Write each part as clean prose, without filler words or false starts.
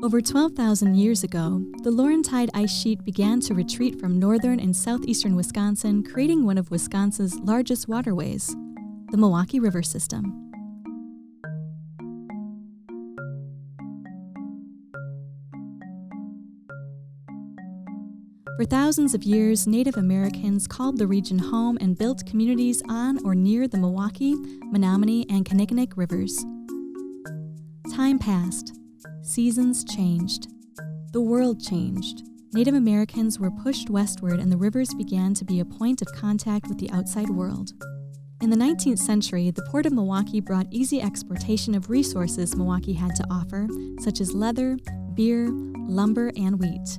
Over 12,000 years ago, the Laurentide ice sheet began to retreat from northern and southeastern Wisconsin, creating one of Wisconsin's largest waterways, the Milwaukee River system. For thousands of years, Native Americans called the region home and built communities on or near the Milwaukee, Menominee, and Kinnickinnic rivers. Time passed. Seasons changed. The world changed. Native Americans were pushed westward and the rivers began to be a point of contact with the outside world. In the 19th century, the Port of Milwaukee brought easy exportation of resources Milwaukee had to offer, such as leather, beer, lumber, and wheat.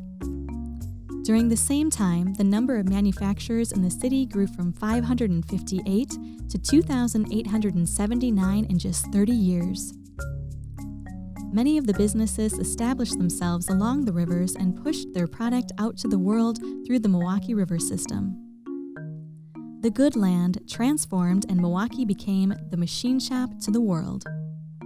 During the same time, the number of manufacturers in the city grew from 558 to 2,879 in just 30 years. Many of the businesses established themselves along the rivers and pushed their product out to the world through the Milwaukee River system. The good land transformed and Milwaukee became the machine shop to the world.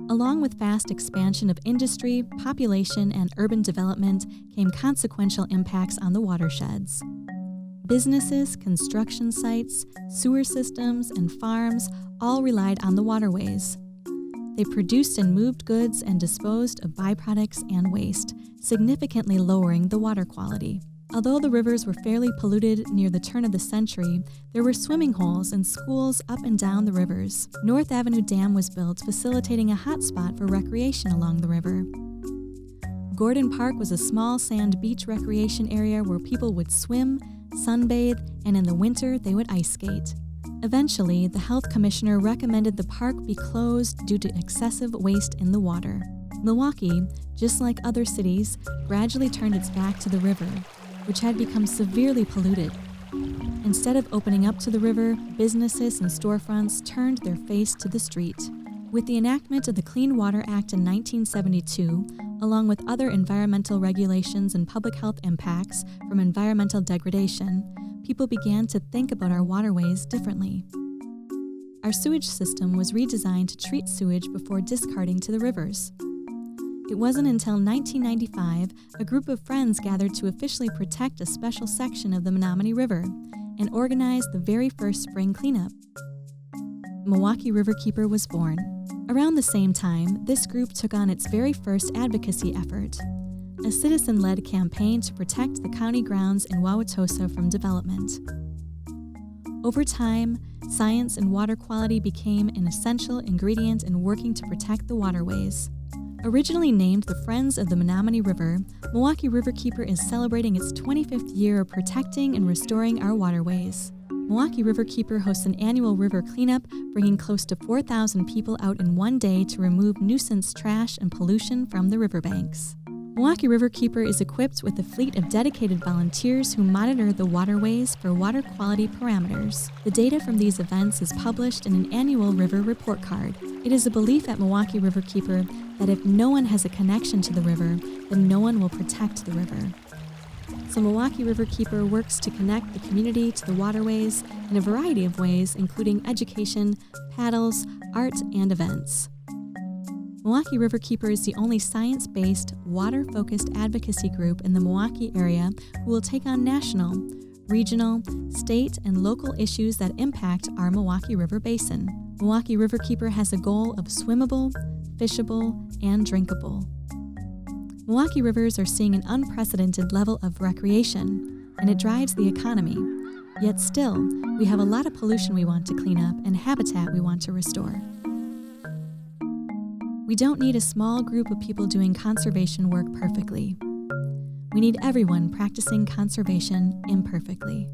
Along with fast expansion of industry, population, and urban development came consequential impacts on the watersheds. Businesses, construction sites, sewer systems, and farms all relied on the waterways. They produced and moved goods and disposed of byproducts and waste, significantly lowering the water quality. Although the rivers were fairly polluted near the turn of the century, there were swimming holes and schools up and down the rivers. North Avenue Dam was built, facilitating a hotspot for recreation along the river. Gordon Park was a small sand beach recreation area where people would swim, sunbathe, and in the winter they would ice skate. Eventually, the health commissioner recommended the park be closed due to excessive waste in the water. Milwaukee, just like other cities, gradually turned its back to the river, which had become severely polluted. Instead of opening up to the river, businesses and storefronts turned their face to the street. With the enactment of the Clean Water Act in 1972, along with other environmental regulations and public health impacts from environmental degradation, people began to think about our waterways differently. Our sewage system was redesigned to treat sewage before discarding to the rivers. It wasn't until 1995 a group of friends gathered to officially protect a special section of the Menominee River and organized the very first spring cleanup. Milwaukee Riverkeeper was born. Around the same time, this group took on its very first advocacy effort, a citizen-led campaign to protect the county grounds in Wauwatosa from development. Over time, science and water quality became an essential ingredient in working to protect the waterways. Originally named the Friends of the Menominee River, Milwaukee Riverkeeper is celebrating its 25th year of protecting and restoring our waterways. Milwaukee Riverkeeper hosts an annual river cleanup, bringing close to 4,000 people out in one day to remove nuisance trash and pollution from the riverbanks. Milwaukee Riverkeeper is equipped with a fleet of dedicated volunteers who monitor the waterways for water quality parameters. The data from these events is published in an annual river report card. It is a belief at Milwaukee Riverkeeper that if no one has a connection to the river, then no one will protect the river. So Milwaukee Riverkeeper works to connect the community to the waterways in a variety of ways, including education, paddles, art, and events. Milwaukee Riverkeeper is the only science-based, water-focused advocacy group in the Milwaukee area who will take on national, regional, state, and local issues that impact our Milwaukee River Basin. Milwaukee Riverkeeper has a goal of swimmable, fishable, and drinkable. Milwaukee rivers are seeing an unprecedented level of recreation, and it drives the economy. Yet still, we have a lot of pollution we want to clean up and habitat we want to restore. We don't need a small group of people doing conservation work perfectly. We need everyone practicing conservation imperfectly.